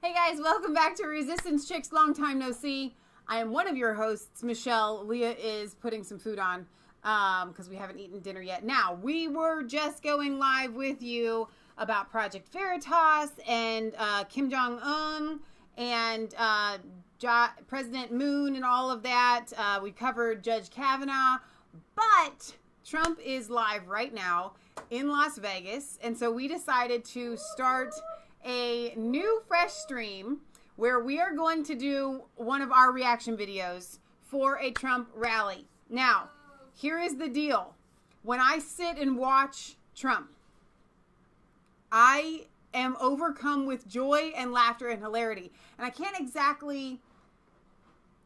Hey guys, welcome back to Resistance Chicks. Long time no see. I am one of your hosts, Michelle. Leah is putting some food on because we haven't eaten dinner yet. Now, we were just going live with you about Project Veritas and Kim Jong-un and President Moon and all of that. We covered Judge Kavanaugh, but Trump is live right now in Las Vegas, and so we decided to start a new fresh stream where we are going to do one of our reaction videos for a Trump rally. Now, here is the deal. When I sit and watch Trump, I am overcome with joy and laughter and hilarity. And I can't exactly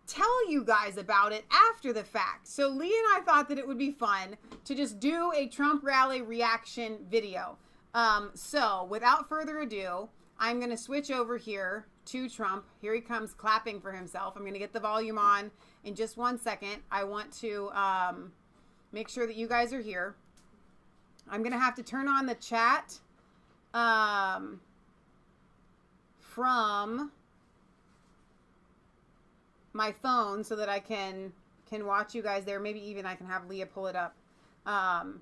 tell you guys about it after the fact. So Lee and I thought that it would be fun to just do a Trump rally reaction video. So without further ado, I'm going to switch over here to Trump. Here he comes clapping for himself. I'm going to get the volume on in just 1 second. I want to make sure that you guys are here. I'm going to have to turn on the chat from my phone so that I can watch you guys there. Maybe even I can have Leah pull it up on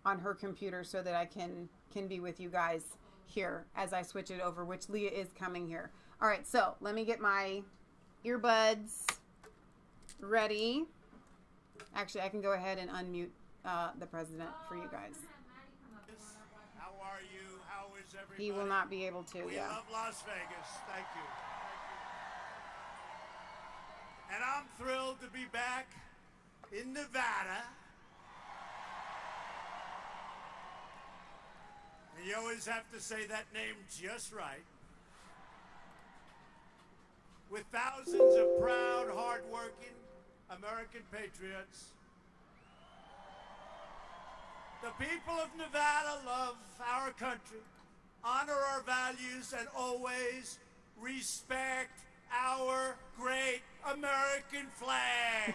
her computer so that I can be with you guys here as I switch it over, which Leah is coming here. All right, so let me get my earbuds ready. Actually, I can go ahead and unmute the president for you guys. How are you? How is everybody? He will not be able to. We love Las Vegas. Thank you. And I'm thrilled to be back in Nevada. And you always have to say that name just right. With thousands of proud, hard-working American patriots. The people of Nevada love our country, honor our values, and always respect our great American flag.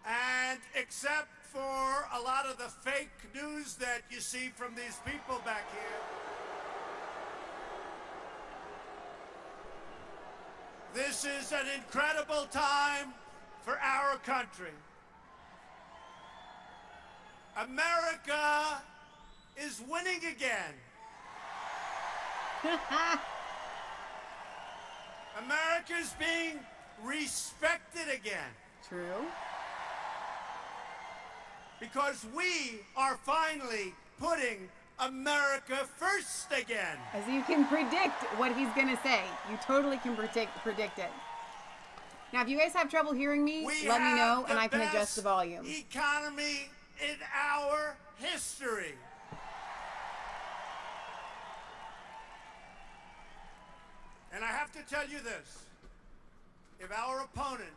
And except for a lot of the fake news that you see from these people back here, this is an incredible time for our country. America is winning again. America's being respected again. True. Because we are finally putting America first again. As you can predict what he's going to say. You totally can predict it. Now, if you guys have trouble hearing me, let me know and I can adjust the volume. Economy in our history. And I have to tell you this. If our opponent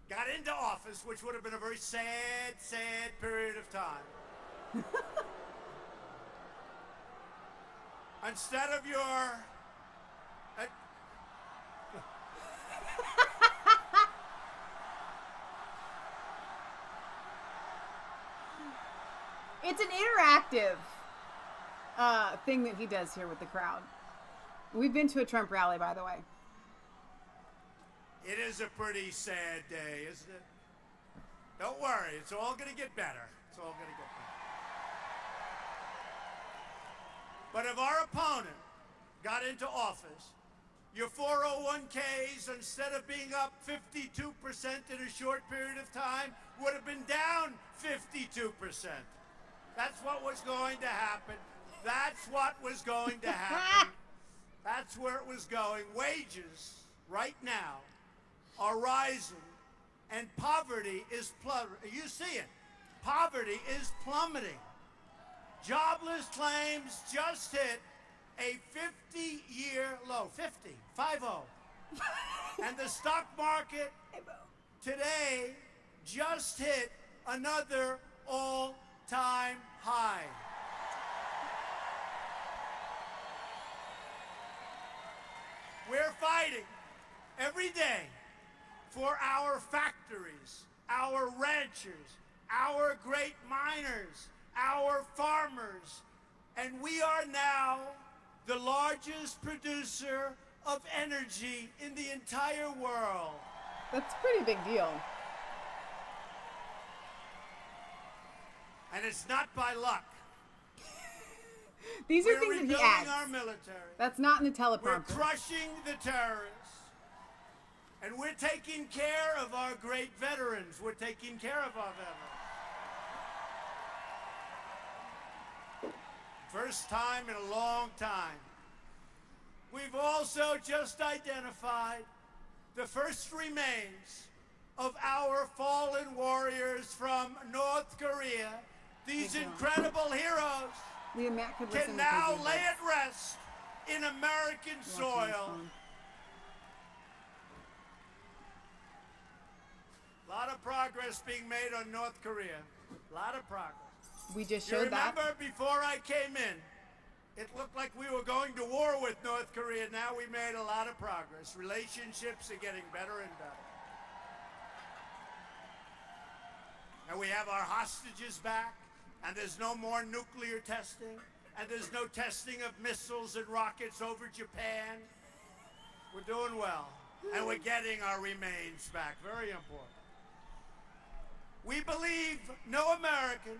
got into office, which would have been a very sad, sad period of time, instead of your... It's an interactive thing that he does here with the crowd. We've been to a Trump rally, by the way. It is a pretty sad day, isn't it? Don't worry, it's all going to get better. It's all going to get better. But if our opponent got into office, your 401ks, instead of being up 52% in a short period of time, would have been down 52%. That's what was going to happen. That's what was going to happen. That's where it was going. Wages, right now, are rising, and poverty is plummeting. You see it. Poverty is plummeting. Jobless claims just hit a 50-year low. 50. And the stock market today just hit another all-time high. We're fighting every day for our factories, our ranchers, our great miners, our farmers. And we are now the largest producer of energy in the entire world. That's a pretty big deal. And it's not by luck. These are things that he adds. Our military. That's not in the teleprompter. We're crushing the terrorists. And we're taking care of our great veterans. We're taking care of our veterans. First time in a long time. We've also just identified the first remains of our fallen warriors from North Korea. These incredible heroes can now lay at rest in American soil. A lot of progress being made on North Korea. A lot of progress. We just showed that. You remember before I came in, it looked like we were going to war with North Korea. Now we made a lot of progress. Relationships are getting better and better. And we have our hostages back, and there's no more nuclear testing, and there's no testing of missiles and rockets over Japan. We're doing well, and we're getting our remains back. Very important. We believe no American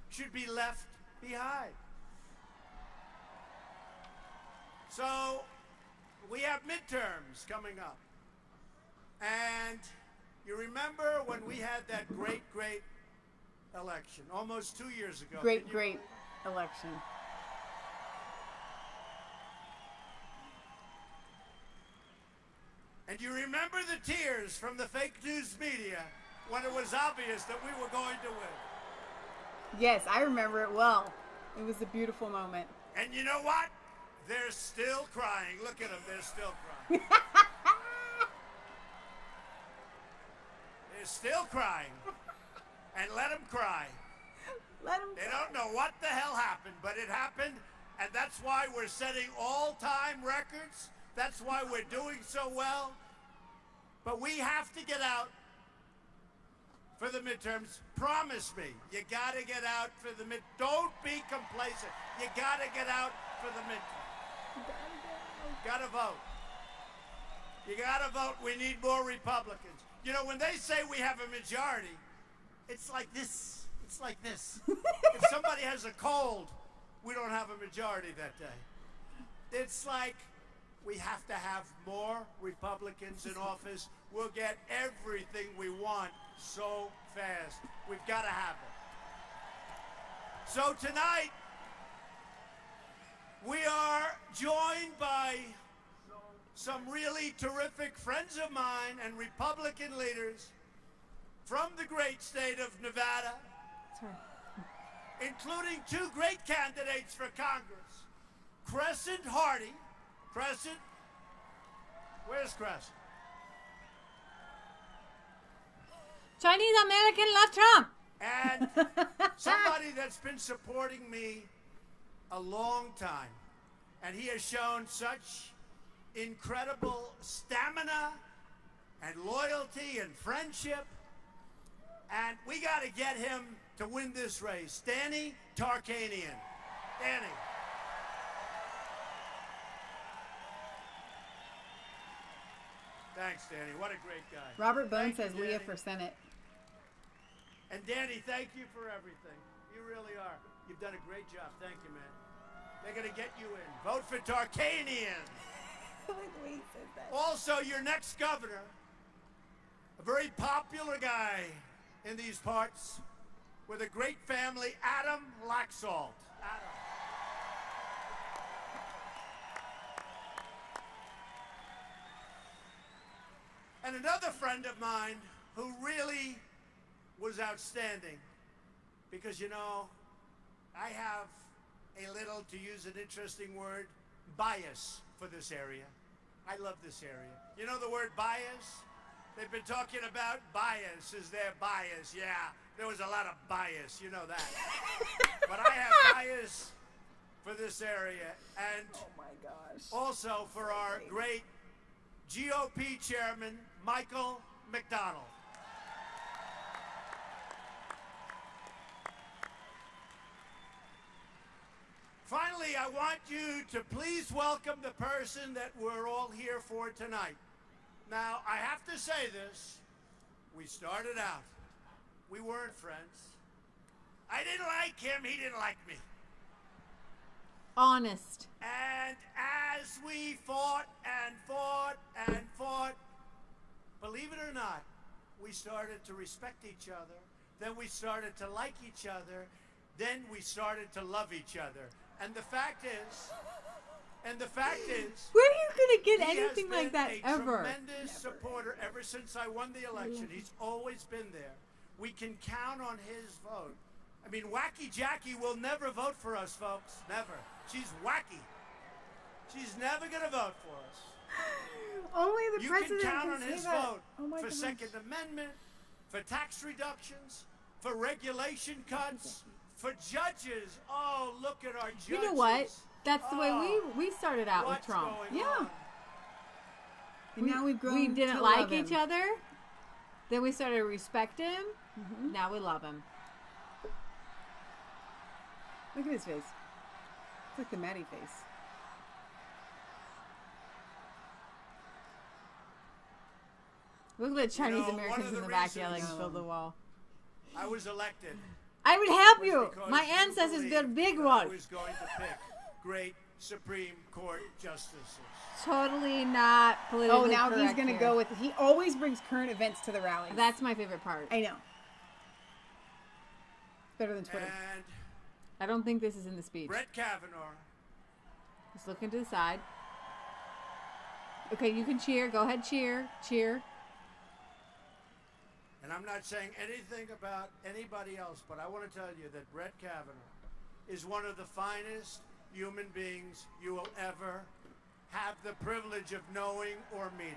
should be left behind. So we have midterms coming up. And you remember when we had that great election almost 2 years ago? Great election. And you remember the tears from the fake news media when it was obvious that we were going to win. Yes, I remember it well. It was a beautiful moment. And you know what? They're still crying. Look at them. They're still crying. They're still crying. And let them cry. Let them They don't know what the hell happened, but it happened. And that's why we're setting all-time records. That's why we're doing so well. But we have to get out for the midterms. Promise me, you got to get out for the midterms. Don't be complacent. You got to get out for the midterms. Got to vote. You got to vote. We need more Republicans. You know, when they say we have a majority, it's like this. It's like this. If somebody has a cold, we don't have a majority that day. It's like we have to have more Republicans in office. We'll get everything we want so fast. We've got to have it. So tonight, we are joined by some really terrific friends of mine and Republican leaders from the great state of Nevada, including two great candidates for Congress, Crescent Hardy. Crescent? Where's Crescent? Chinese American love Trump. And somebody that's been supporting me a long time. And he has shown such incredible stamina and loyalty and friendship. And we got to get him to win this race. Danny Tarkanian. Danny. Thanks, Danny. What a great guy. Robert Bone says Leah for Senate. And Danny, thank you for everything. You really are. You've done a great job. Thank you, man. They're going to get you in. Vote for Tarkanian. Also, your next governor, a very popular guy in these parts with a great family, Adam Laxalt. Adam. And another friend of mine who really was outstanding because, you know, I have a little, to use an interesting word, bias for this area. I love this area. You know the word bias? They've been talking about bias. Is there bias? Yeah, there was a lot of bias. You know that. But I have bias for this area. And oh my gosh. Also for our great GOP chairman, Michael McDonald. Finally, I want you to please welcome the person that we're all here for tonight. Now, I have to say this. We started out. We weren't friends. I didn't like him. He didn't like me. Honest. And as we fought and fought and fought, believe it or not, we started to respect each other. Then we started to like each other. Then we started to love each other. And the fact is, where are you going to get anything like that ever? He has been a tremendous supporter ever since I won the election. He's always been there. We can count on his vote. I mean, Wacky Jackie will never vote for us, folks. Never. She's wacky. She's never going to vote for us. Only the president can count on his vote for gosh. Second Amendment, for tax reductions, for regulation cuts, for judges. Oh, look at our judges. You know what? That's the way we started out with Trump. Yeah. On? And now we've grown. We didn't to like love each him. other. Then we started to respect him. Mm-hmm. Now we love him. Look at his face. It's like the Maddie face. Look at the Chinese one Americans of the in the back reasons- yelling, "Fill the wall." I was elected. I would help was you. because My you ancestors believed built big that I ones. was going to pick great Supreme Court justices. Totally not politically Oh, now he's correct going to here. go with. He always brings current events to the rally. That's my favorite part. I know. Better than Twitter. And I don't think this is in the speech. Brett Kavanaugh. Just looking to the side. Okay, you can cheer. Go ahead, cheer. Cheer. And I'm not saying anything about anybody else, but I want to tell you that Brett Kavanaugh is one of the finest human beings you will ever have the privilege of knowing or meeting.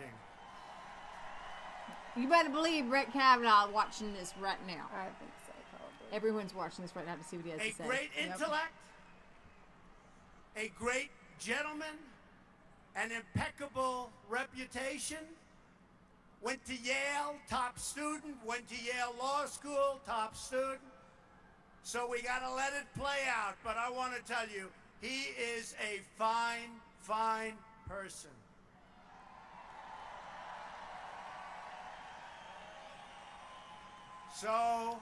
You better believe Brett Kavanaugh watching this right now. I think so, probably. Everyone's watching this right now to see what he has A to say. great Yep. intellect, a great gentleman, an impeccable reputation, went to Yale, top student, went to Yale Law School, top student. So we got to let it play out. But I want to tell you, he is a fine, fine person. So,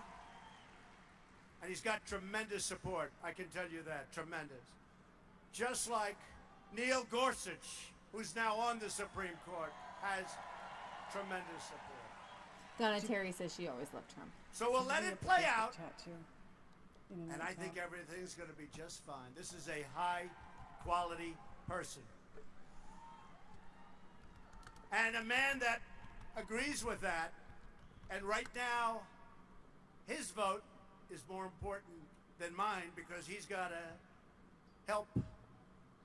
and he's got tremendous support. I can tell you that, tremendous. Just like Neil Gorsuch, who's now on the Supreme Court, has tremendous support. Donna Terry says she always loved Trump. So we'll let it play out, Chat too. and I think everything's going to be just fine. This is a high-quality person. And a man that agrees with that, and right now, his vote is more important than mine because he's got to help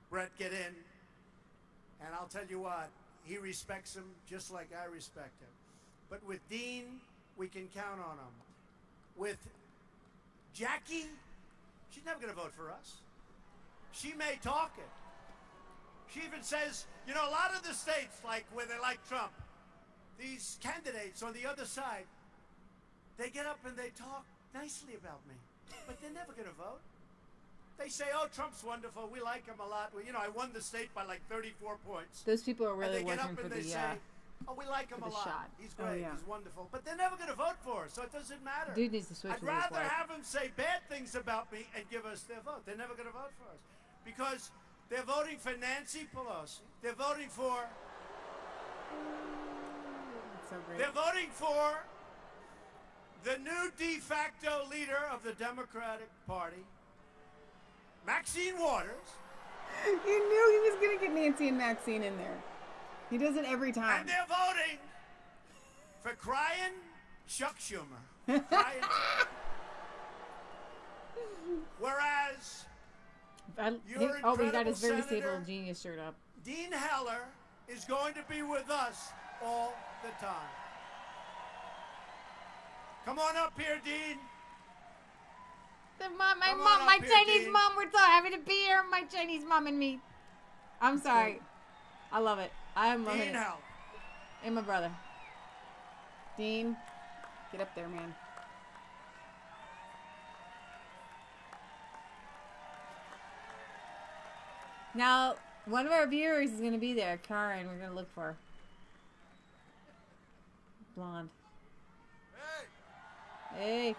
Brett get in. And I'll tell you what, he respects him just like I respect him. But with Dean, we can count on him. With Jackie, she's never going to vote for us. She may talk it. She even says, you know, a lot of the states, like where they like Trump, these candidates on the other side, they get up and they talk nicely about me, but they're never going to vote. They say, oh, Trump's wonderful. We like him a lot. Well, you know, I won the state by like 34 points. Those people are And really they get working up for and the they say, oh, we like him for a the lot. shot. He's great. yeah. He's wonderful. But they're never going to vote for us, so it doesn't matter. dude needs to switch I'd with his rather wife. have them say bad things about me and give us their vote. They're never going to vote for us because they're voting for Nancy Pelosi. They're voting for. That's so great. They're voting for the new de facto leader of the Democratic Party, Maxine Waters. You knew he was going to get Nancy and Maxine in there. He does it every time. And they're voting for crying Chuck Schumer. Crying. Whereas Your we got his very incredible stable senator. genius shirt up. Dean Heller is going to be with us all the time. Come on up here, Dean. My Come on mom, up my here, Chinese Dean. mom, we're having a beer. My Chinese mom and me. I'm sorry. I love it. I'm loving Dean it. Heller. And my brother. Dean, get up there, man. Now, one of our viewers is going to be there. Karen, we're going to look for her. Blonde. Hey.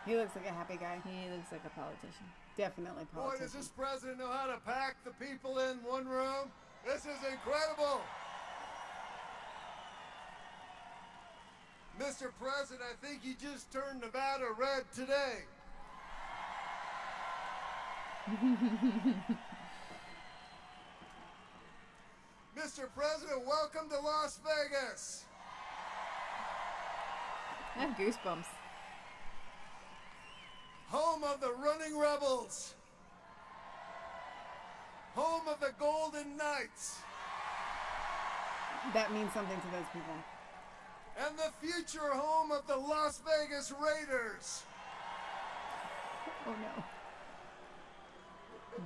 He looks like a happy guy. He looks like a politician. Definitely politician. Boy, does this president know how to pack the people in one room? This is incredible. Mr. President, I think you just turned Nevada red today. Mr. President, welcome to Las Vegas. I have goosebumps. Home of the Running Rebels. Home of the Golden Knights. That means something to those people. And the future home of the Las Vegas Raiders. Oh no.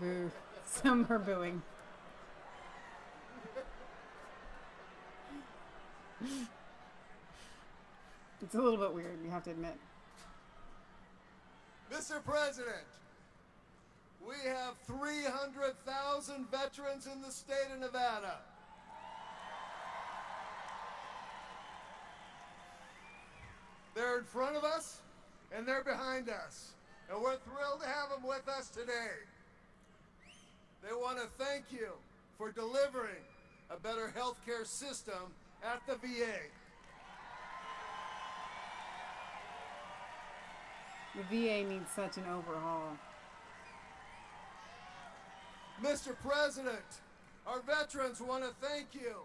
Boo. Some are booing. It's a little bit weird, you have to admit. Mr. President, we have 300,000 veterans in the state of Nevada. They're in front of us, and they're behind us. And we're thrilled to have them with us today. They want to thank you for delivering a better healthcare system at the VA. The VA needs such an overhaul. Mr. President, our veterans want to thank you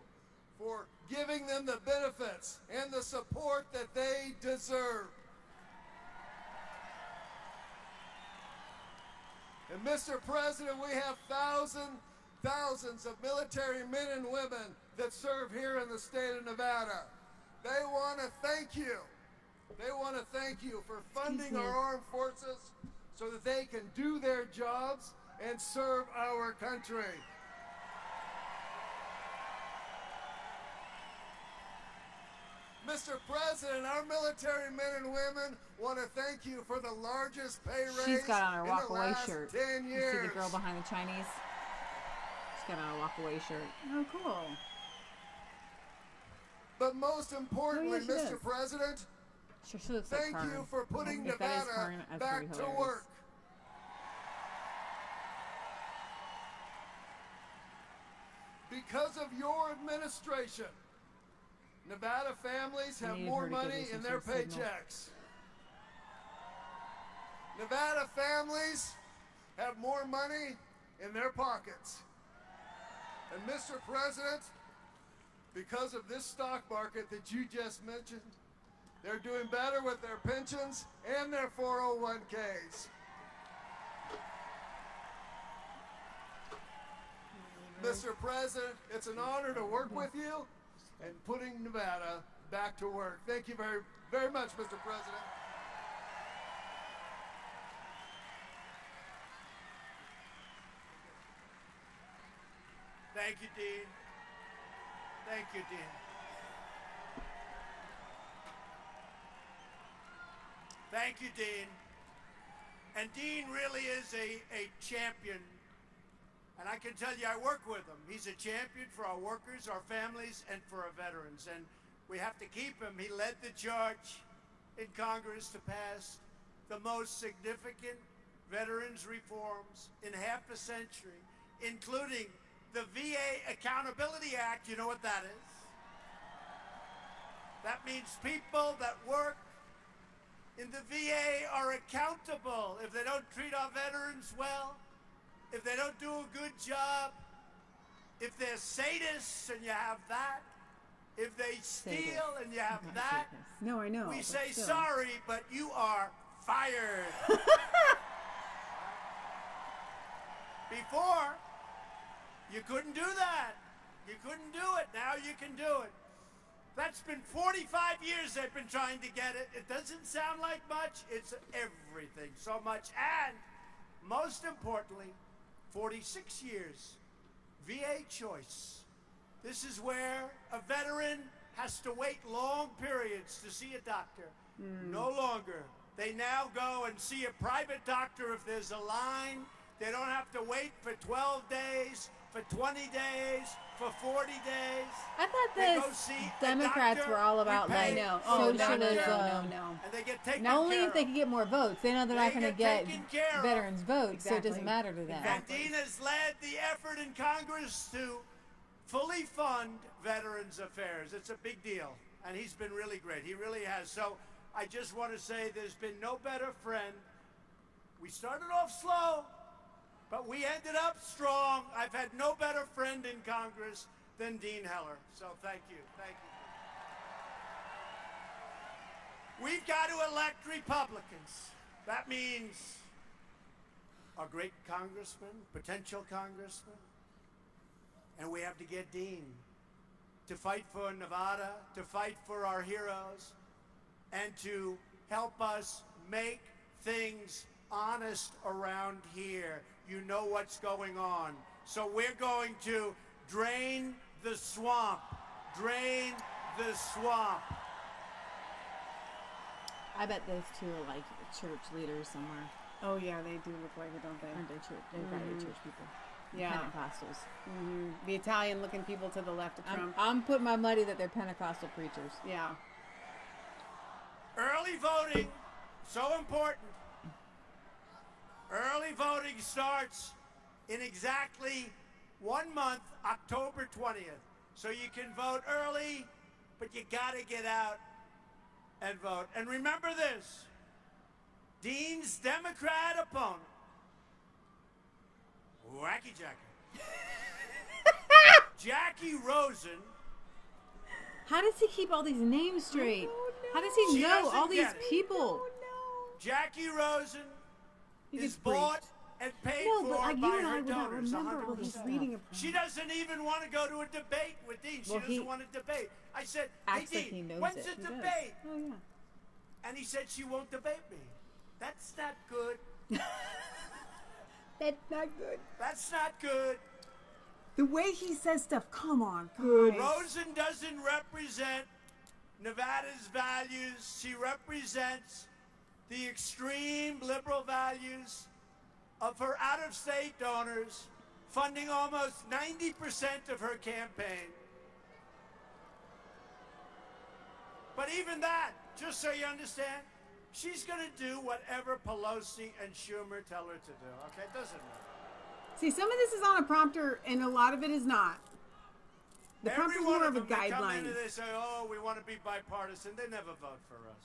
for giving them the benefits and the support that they deserve. And Mr. President, we have thousands of military men and women that serve here in the state of Nevada. They want to thank you. They want to thank you for funding our armed forces so that they can do their jobs and serve our country. Mr. President, our military men and women want to thank you for the largest pay raise She's got on her in walk the away last shirt. 10 You years. see the girl behind the Chinese? She's got on a walk away shirt. Oh, cool. But most importantly, Oh, yeah, she Mr. does. President, She looks like thank Carmen. you for putting If that is Nevada Carmen, that's back pretty to hilarious. work. Because of your administration, Nevada families have needed more her to give money me some in their sort of signal. paychecks. Nevada families have more money in their pockets. And Mr. President, because of this stock market that you just mentioned, they're doing better with their pensions and their 401ks. Mr. President, it's an honor to work with you and putting Nevada back to work. Thank you very, very much, Mr. President. Thank you, Dean. Thank you, Dean. Thank you, Dean. And Dean really is a champion. And I can tell you, I work with him. He's a champion for our workers, our families, and for our veterans. And we have to keep him. He led the charge in Congress to pass the most significant veterans reforms in half a century, including the VA Accountability Act. You know what that is? That means people that work in the VA are accountable if they don't treat our veterans well, if they don't do a good job, if they're sadists and you have that, if they steal and you have that. No, I know. We but say still. sorry, but you are fired. Before, you couldn't do that. You couldn't do it. Now you can do it. That's been 45 years they've been trying to get it. It doesn't sound like much. It's everything. So much. And most importantly, 46 years. VA choice. This is where a veteran has to wait long periods to see a doctor. No longer. They now go and see a private doctor if there's a line. They don't have to wait for 12 days, for 20 days, for 40 days. I thought They go this see a Democrats doctor, were all we about pay like No. Oh, no, socialism. no. And they get taken Not only care if they of. can get more votes, they know they're not They going to get get taken care of. veterans votes, so it Exactly. doesn't matter to them. Exactly. And Dean has led the effort in Congress to fully fund Veterans Affairs. It's a big deal, and he's been really great. He really has. So I just want to say there's been no better friend. We started off slow, but we ended up strong. I've had no better friend in Congress than Dean Heller. So thank you. Thank you. We've got to elect Republicans. That means a great congressman, potential congressman. And we have to get Dean to fight for Nevada, to fight for our heroes, and to help us make things honest around here. You know what's going on. So we're going to drain the swamp. Drain the swamp. I bet those two are like church leaders somewhere. Oh, yeah, they do look like it, don't they? Aren't they church? They're probably church people. Yeah. Pentecostals. The Italian-looking people to the left of Trump. I'm putting my money that they're Pentecostal preachers. Yeah. Early voting, so important. Early voting starts in exactly 1 month, October 20th. So you can vote early, but you got to get out and vote. And remember this, Dean's Democrat opponent, Wacky Jackie. Jackie Rosen. How does he keep all these names straight? How does he She know doesn't all these get it. people? Jackie Rosen He is gets bought briefed. and paid No, for but like by you and her I would not donors. remember all this 100%. reading of She doesn't even want to go to a debate with Dean. She Well, doesn't he want to debate. I said, hey, acts like Dean, he knows when's it. the He does. debate? Oh, yeah. And he said she won't debate me. That's not good. That's not good. That's not good. The way he says stuff, come on. Guys. Rosen doesn't represent Nevada's values. She represents the extreme liberal values of her out-of-state donors, funding almost 90% of her campaign. But even that, just so you understand, she's going to do whatever Pelosi and Schumer tell her to do. Okay, it doesn't matter. See, some of this is on a prompter, and a lot of it is not. The Every prompter's one more of a them, they come in guideline. and they say, oh, we want to be bipartisan. They never vote for us.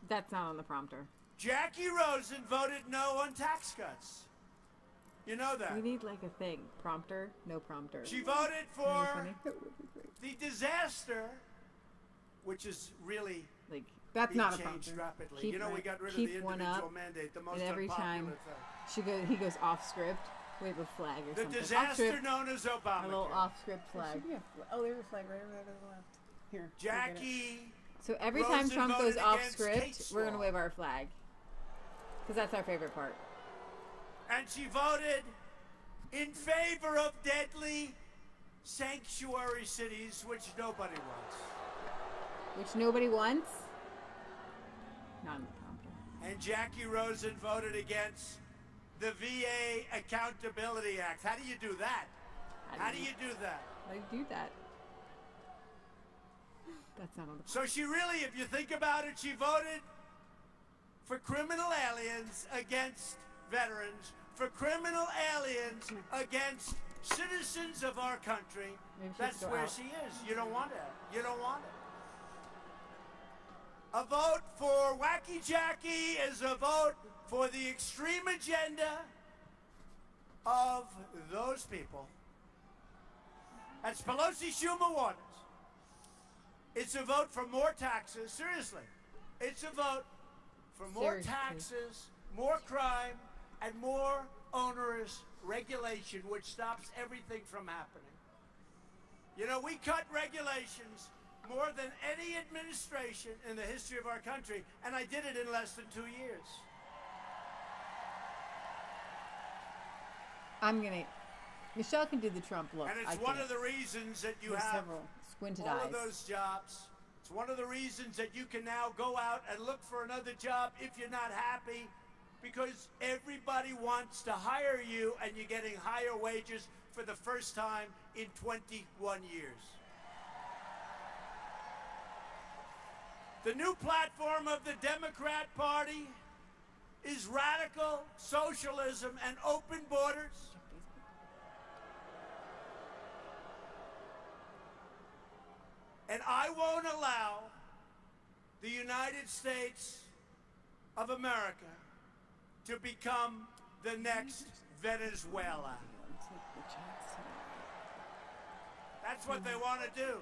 That's not on the prompter. Jackie Rosen voted no on tax cuts. You know that. We need like a thing. Prompter, no prompter. She voted for funny? the disaster, which is really Like, That's being not a changed prompter. rapidly. Keep- you know, we got rid of keep the one individual up, mandate, the most and every unpopular time he goes off script, wave a flag or thing. The something. Off disaster script, known as a little Obamacare. off script flag. Yeah. Oh, there's a flag right over there to the left. Here. go get it. Jackie, So every time Rosen Trump goes voted off against script, Kate's we're gonna law. wave our flag. Because that's our favorite part. and she voted in favor of deadly sanctuary cities, which nobody wants. Which nobody wants. Not on the prompter. And Jackie Rosen voted against the VA Accountability Act. How do you do that? How do you do that? They do that. That's not on the So she really, if you think about it, she voted for criminal aliens against veterans, for criminal aliens against citizens of our country. Maybe she That's should go where out. she is. You don't want it. You don't want it. A vote for Wacky Jackie is a vote for the extreme agenda of those people. That's Pelosi, Schumer, Waters. It's a vote for more taxes. Seriously. It's a vote for more Seriously. taxes, more crime, and more onerous regulation, which stops everything from happening. You know, we cut regulations more than any administration in the history of our country, and I did it in less than 2 years. I'm gonna. Michelle can do the Trump look. And I it's one can't. of the reasons that you There's have several Squinted all eyes. of those jobs. It's one of the reasons that you can now go out and look for another job if you're not happy, because everybody wants to hire you and you're getting higher wages for the first time in 21 years. The new platform of the Democrat Party is radical socialism and open borders. And I won't allow the United States of America to become the next Venezuela. That's what they want to do.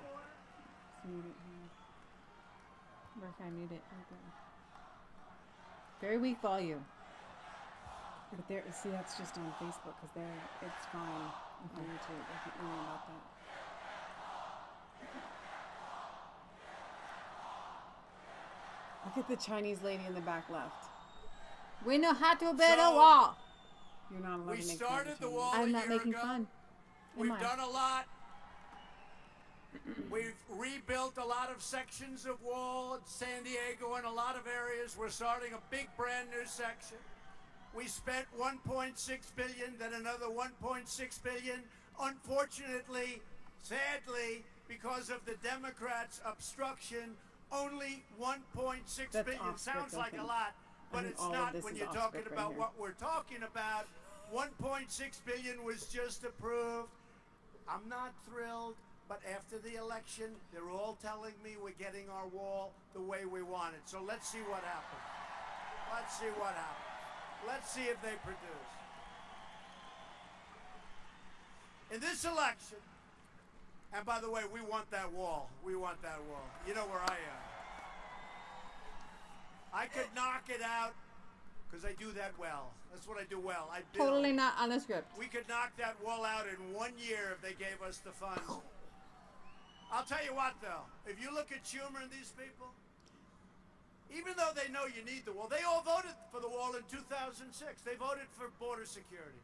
Where can I mute it? Right there. Very weak volume. But there, see, that's just on Facebook because it's fine on YouTube. I can't worry about that. Look at the Chinese lady in the back left. We know how to build a wall. You're not allowed We to make started the fun of wall I'm a not year making ago. fun. We've Am I? done a lot. We've rebuilt a lot of sections of wall in San Diego and a lot of areas. We're starting a big brand new section. We spent $1.6 billion, then another $1.6 billion. Unfortunately, sadly, because of the Democrats' obstruction, only $1.6 That's billion. off script, Sounds I like a think. lot, but I think it's all of not this when is you're off talking script right about here. what we're talking about. $1.6 billion was just approved. I'm not thrilled, but after the election, they're all telling me we're getting our wall the way we want it. So let's see what happens. Let's see what happens. Let's see if they produce. In this election, and by the way, we want that wall. We want that wall. You know where I am. I could knock it out because I do that well. That's what I do well. I build. Totally not on the script. We could knock that wall out in 1 year if they gave us the funds. I'll tell you what, though. If you look at Schumer and these people, even though they know you need the wall, they all voted for the wall in 2006. They voted for border security.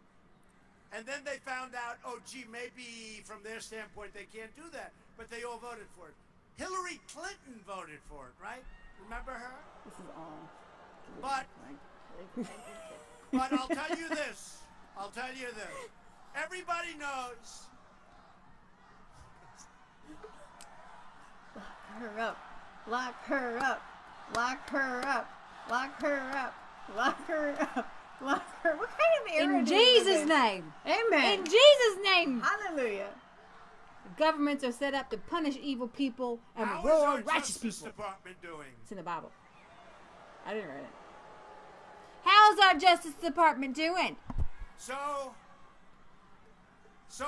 And then they found out, oh, gee, maybe from their standpoint they can't do that. But they all voted for it. Hillary Clinton voted for it, right? Remember her? This is all. But I'll tell you this. I'll tell you this. Everybody knows. Lock her up. Lock her up. Lock her up. Lock her up. Lock her up. Lock her. What kind of era In do you live Jesus' in? name. Amen. In Jesus' name. Hallelujah. Governments are set up to punish evil people and How is reward our righteous Justice people. Department doing? It's in the Bible. I didn't write it. How's our Justice Department doing? So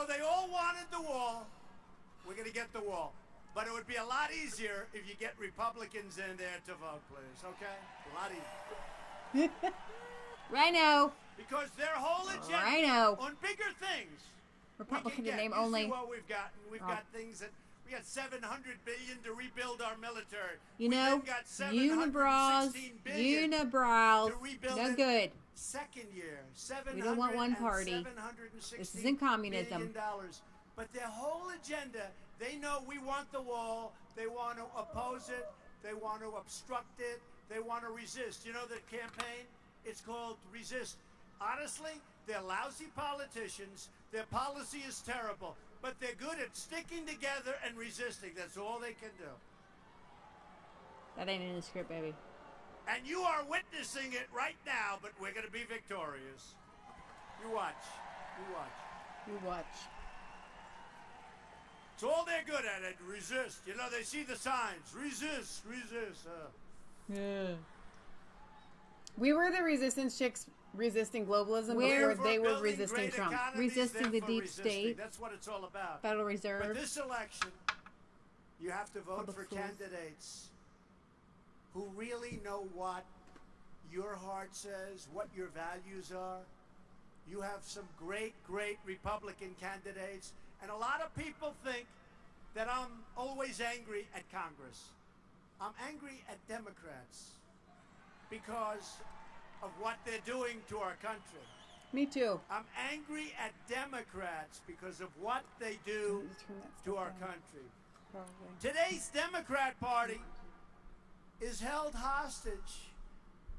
they all wanted the wall. We're going to get the wall. But it would be a lot easier if you get Republicans in there to vote, please, okay? A lot easier. Rhino. Because their whole agenda Rhino. on bigger things. Republican we in can name get. You only. see what we've gotten. We've Oh. got things that we got $700 billion to rebuild our military. You we know, then got unibrows, $716 billion unibrows, to rebuild no it. good. Second year, We don't want one party. This isn't communism. But their whole agenda, they know we want the wall. They want to oppose it. They want to obstruct it. They want to resist. You know the campaign? It's called Resist. Honestly, they're lousy politicians. Their policy is terrible. But they're good at sticking together and resisting. That's all they can do. That ain't in the script, baby. And you are witnessing it right now, but we're going to be victorious. You watch. You watch. You watch. It's all they're good at it. Resist. You know, they see the signs. Resist. Resist. Yeah. We were the resistance chicks resisting globalism We're before they were building resisting great Trump. economies, Resisting the therefore deep resisting. state. That's what it's all about. Federal But Reserve. this election, you have to vote Public for schools. candidates who really know what your heart says, what your values are. You have some great, great Republican candidates. And a lot of people think that I'm always angry at Congress. I'm angry at Democrats because of what they're doing to our country. Me too. I'm angry at Democrats because of what they do Just turn that to stuff our down. country. Probably. Today's Democrat Party is held hostage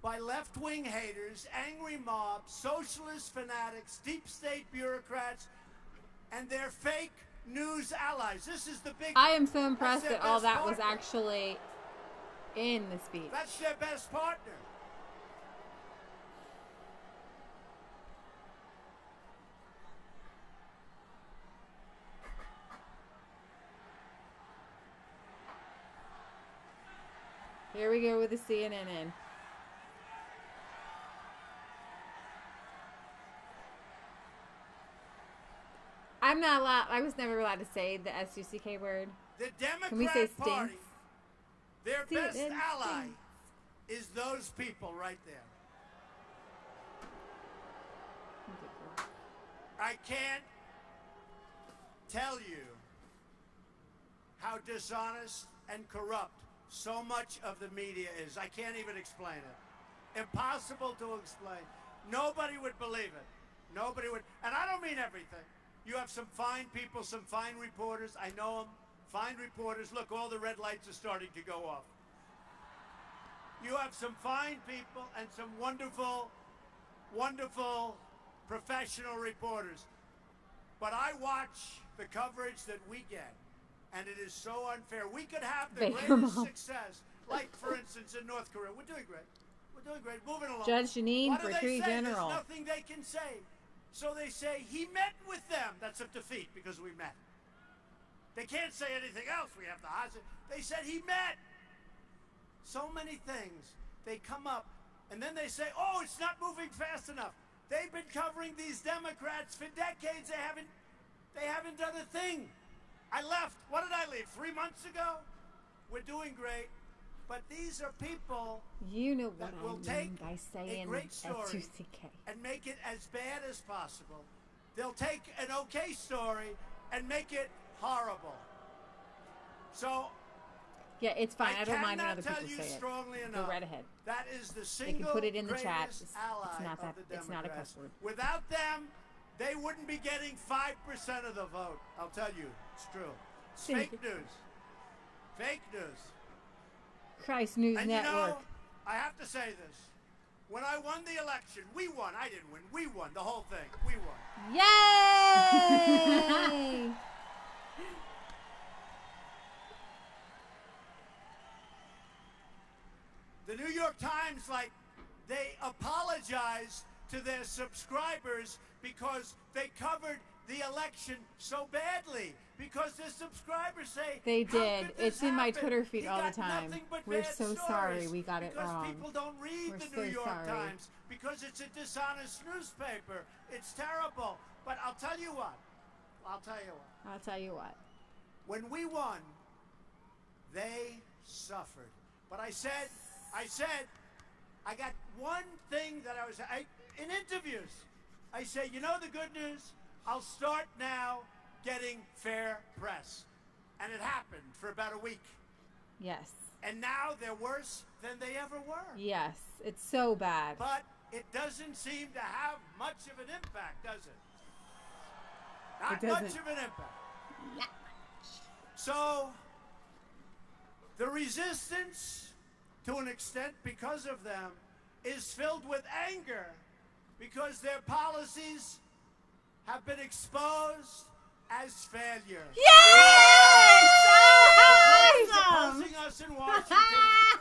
by left-wing haters, angry mobs, socialist fanatics, deep state bureaucrats, and their fake news allies. This is the big... I am so impressed their that all best that was partner. actually in the speech. That's their best partner. Here we go with the CNN in. I'm not allowed. I was never allowed to say the S-U-C-K word. The Can we say Democrat Party, stinks? their See, best it ally stinks. is those people right there. I can't tell you how dishonest and corrupt so much of the media is. I can't even explain it. Impossible to explain. Nobody would believe it. Nobody would. And I don't mean everything. You have some fine people, some fine reporters. I know them. Fine reporters. Look, all the red lights are starting to go off. You have some fine people and some wonderful, wonderful professional reporters. But I watch the coverage that we get, and it is so unfair. We could have the greatest success, like, for instance, in North Korea. We're doing great. We're doing great. Moving along. Judge Janine What for do they Attorney say? General. There's nothing they can say. So they say, he met with them. That's a defeat because we met. They can't say anything else. We have the hostage. They said he met. So many things. They come up, and then they say, oh, it's not moving fast enough. They've been covering these Democrats for decades. They haven't done a thing. I left. What did I leave? 3 months ago? We're doing great. But these are people You know what that will I mean take by saying a great story S-U-C-K. and make it as bad as possible. They'll take an okay story and make it horrible. So Yeah, it's fine. I don't mind when cannot other tell people you say it. strongly Go enough. right ahead. That is the They single can put it in the chat. greatest It's ally not that. of the It's not a Democrats. cuss word. Without them, they wouldn't be getting 5% of the vote. I'll tell you, it's true. It's fake news. Fake news. Christ News And Network. you know, I have to say this. When I won the election, we won. I didn't win. We won the whole thing. We won. Yay! The New York Times, they apologized to their subscribers because they covered the election so badly. Because their subscribers say They "How did. could this It's in my happen? Twitter feed He all the got time. nothing but We're bad so stories." sorry we got it because wrong. people don't read We're the so New York sorry. Times because it's a dishonest newspaper. It's terrible. But I'll tell you what. I'll tell you what. When we won, they suffered. But I said, I got one thing that in interviews, I say, you know the good news? I'll start now getting fair press. And it happened for about a week. Yes. And now they're worse than they ever were. Yes. It's so bad. But it doesn't seem to have much of an impact, does it? Not It doesn't. much of an impact. So, the resistance, to an extent because of them, is filled with anger because their policies have been exposed as failure. Yes! Opposing us in Washington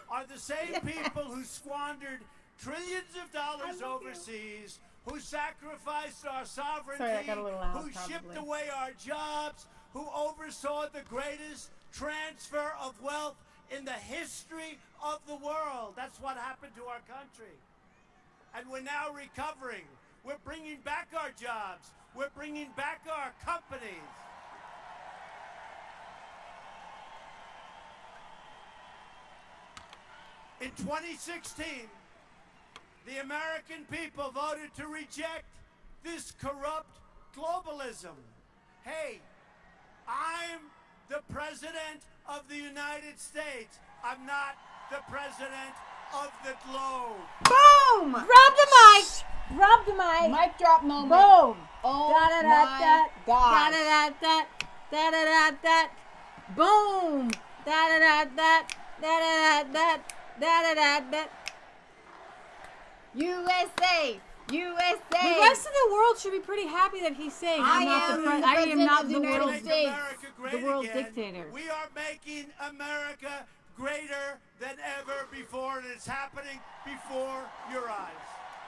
are the same people who squandered trillions of dollars overseas, who sacrificed our sovereignty, Sorry, that got a little loud, who shipped probably. away our jobs, who oversaw the greatest transfer of wealth in the history of the world. That's what happened to our country. And we're now recovering. We're bringing back our jobs. We're bringing back our companies. In 2016, the American people voted to reject this corrupt globalism. Hey, I'm the president of the United States. I'm not the president of the globe. Boom! Drop the mic! Drop the mic! Mic drop moment. Boom! Oh Da-da-da-da. my God. Da-da-da-da. Da-da-da-da. Boom! Da da da da da da da da da da. USA! USA! The rest of the world should be pretty happy that he's saying, I am not the the United world, States. America great the world again. dictator. We are making America greater than ever before, and it's happening before your eyes.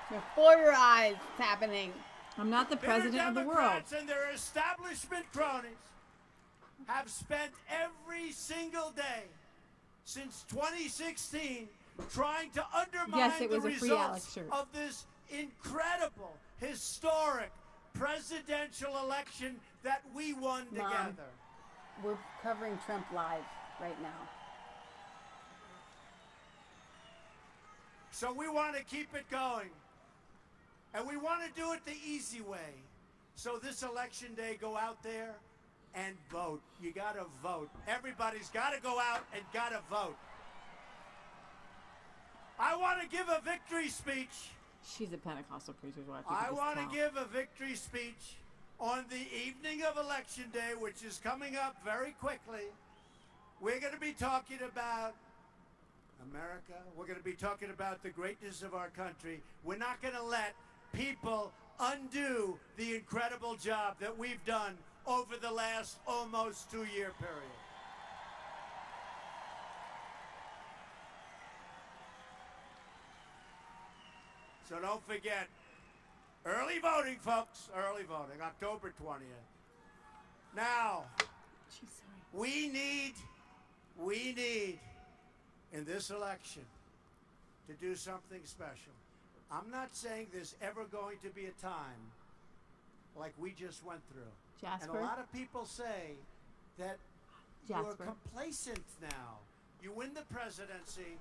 Before your eyes, it's happening. I'm not the president Bitter of the world. Democrats and their establishment cronies have spent every single day since 2016 trying to undermine Yes, it the was a free results Alex shirt. of this incredible, historic presidential election that we won Mom. together. We're covering Trump live right now. So we want to keep it going. And we want to do it the easy way. So this election day, go out there and vote. You got to vote. Everybody's got to go out and got to vote. I want to give a victory speech. She's a Pentecostal preacher's wife. I want to give a victory speech on the evening of Election Day, which is coming up very quickly. We're going to be talking about America. We're going to be talking about the greatness of our country. We're not going to let people undo the incredible job that we've done over the last almost 2-year period. So don't forget, early voting, folks. Early voting, October 20th. Now, we need, in this election, to do something special. I'm not saying there's ever going to be a time like we just went through. Jasper? And a lot of people say that Jasper? you're complacent now. You win the presidency,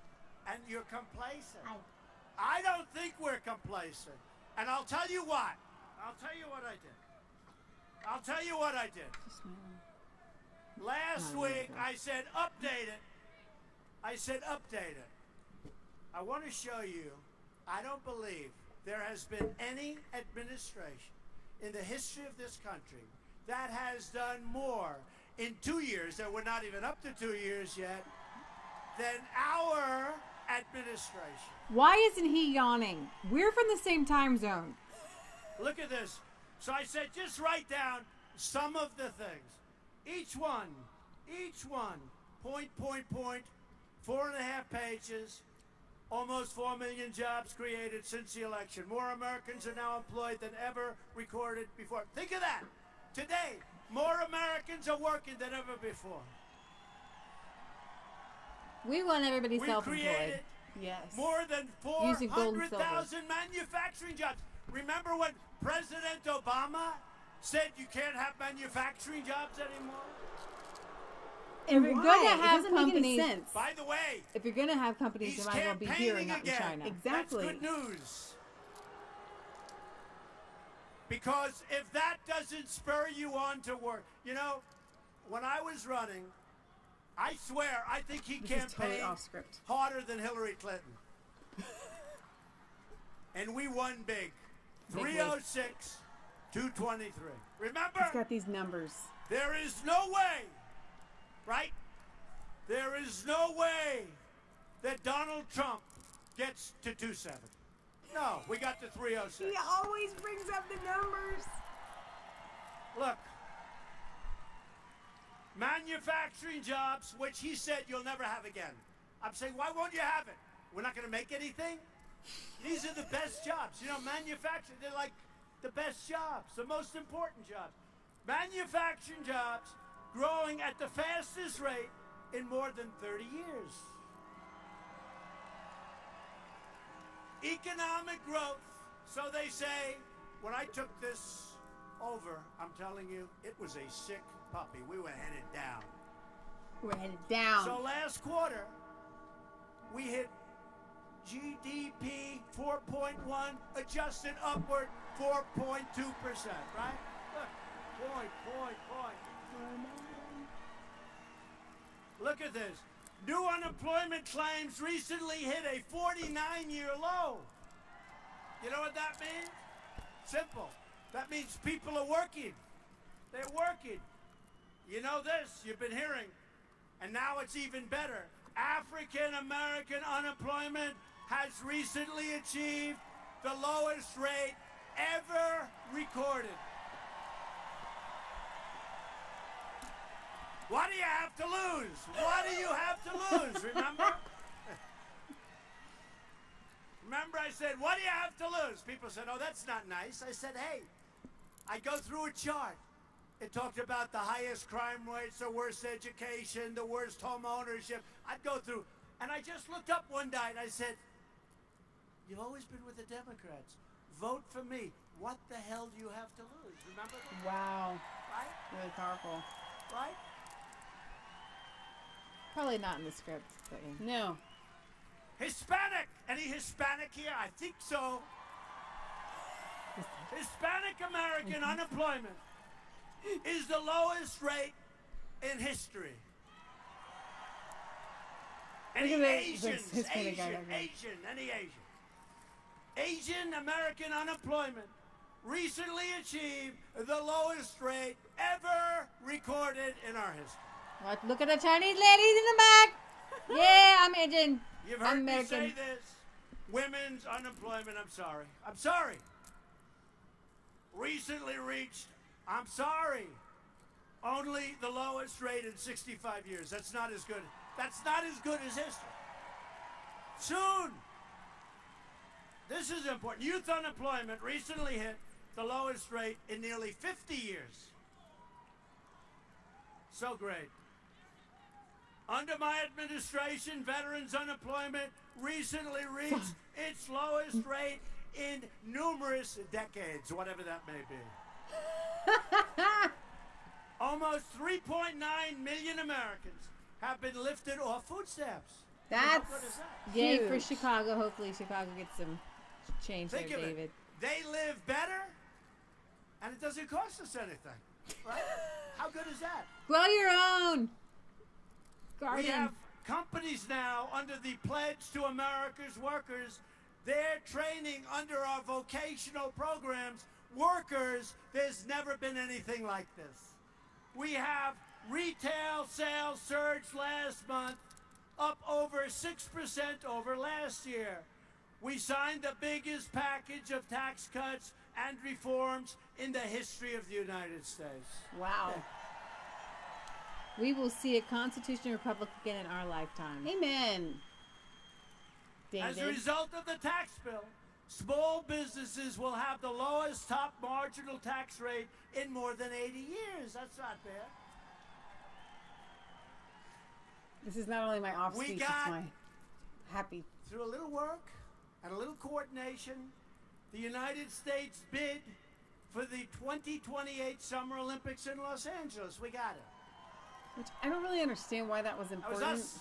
and you're complacent. I don't think we're complacent. And I'll tell you what. I'll tell you what I did. Last week, I said update it. I want to show you, I don't believe there has been any administration in the history of this country that has done more in 2 years, and we're not even up to 2 years yet, than our administration. Why isn't he yawning? We're from the same time zone. Look at this. So I said, just write down some of the things. Each one, point, 4.5 pages, almost 4 million jobs created since the election. More Americans are now employed than ever recorded before. Think of that. Today, more Americans are working than ever before. We want everybody We self-employed. created Yes. more than Using gold and silver. 400,000 manufacturing jobs. Remember when President Obama said you can't have manufacturing jobs anymore? And If you're why? gonna It have doesn't make any companies- sense. By the way, If you're going to have companies, he's you might as well be here and campaigning not in again. China. Exactly. That's good news. Because if that doesn't spur you on to work, you know, when I was running, I swear, I think he This is totally campaigned off script. harder than Hillary Clinton. And we won big. Big win. 306, 223. Remember? It's got these numbers. There is no way, right? There is no way that Donald Trump gets to 270. No, we got to 306. He always brings up the numbers. Look, manufacturing jobs, which he said you'll never have again. I'm saying, why won't you have it? We're not going to make anything? These are the best jobs. You know, manufacturing, they're like the best jobs, the most important jobs. Manufacturing jobs growing at the fastest rate in more than 30 years. Economic growth, so they say, when I took this over, I'm telling you, it was a sick puppy. We were headed down. We're headed down. So last quarter, we hit GDP 4.1, adjusted upward 4.2%, right? Look, point. Look at this. New unemployment claims recently hit a 49-year low. You know what that means? Simple. That means people are working. They're working. You know this, you've been hearing And now it's even better. African American unemployment has recently achieved the lowest rate ever recorded. What do you have to lose? What do you have to lose? Remember? Remember I said, what do you have to lose? People said, oh, that's not nice. I said, hey, I go through a chart. It talked about the highest crime rates, the worst education, the worst home ownership. I'd go through, and I just looked up one night and I said, you've always been with the Democrats. Vote for me. What the hell do you have to lose? Remember that? Wow. Right? Really powerful. Right? Probably not in the script, but yeah. No. Hispanic. Any Hispanic here? I think so. Hispanic American unemployment is the lowest rate in history. Any Look at that Asians? Hispanic guy over there. Any Asian. Asian American unemployment recently achieved the lowest rate ever recorded in our history. What? Look at the Chinese ladies in the back. Yeah, I'm Asian. You've heard American. me say this. Women's unemployment, I'm sorry, recently reached, only the lowest rate in 65 years. That's not as good. That's not as good as history. Soon. This is important. Youth unemployment recently hit the lowest rate in nearly 50 years. So great. Under my administration, veterans unemployment recently reached its lowest rate in numerous decades, whatever that may be. Almost 3.9 million Americans have been lifted off food stamps. That's How good is that? Yay huge. for Chicago. Hopefully Chicago gets some change Think there, of David. it. They live better, and it doesn't cost us anything. Right? How good is that? Grow your own garden. We have companies now under the Pledge to America's Workers. They're training under our vocational programs workers. There's never been anything like this. We have retail sales surged last month, up over 6% over last year. We signed the biggest package of tax cuts and reforms in the history of the United States. Wow. We will see a constitutional republic again in our lifetime. Amen. David. As a result of the tax bill, small businesses will have the lowest top marginal tax rate in more than 80 years. That's not bad. This is not only my off We speech, got- it's my happy. Through a little work and a little coordination, the United States bid for the 2028 Summer Olympics in Los Angeles. We got it. Which I don't really understand why that was That was important. us.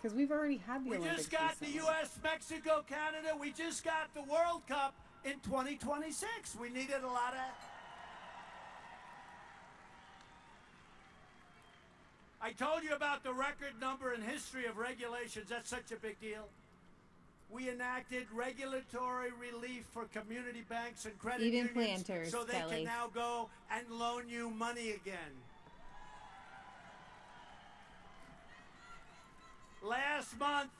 Because we've already had the We Olympics. just got the recently. U.S., Mexico, Canada. We just got the World Cup in 2026. We needed a lot of... I told you about the record number in history of regulations. That's such a big deal. We enacted regulatory relief for community banks and credit Even unions planters, so they Kelly. can now go and loan you money again. Last month,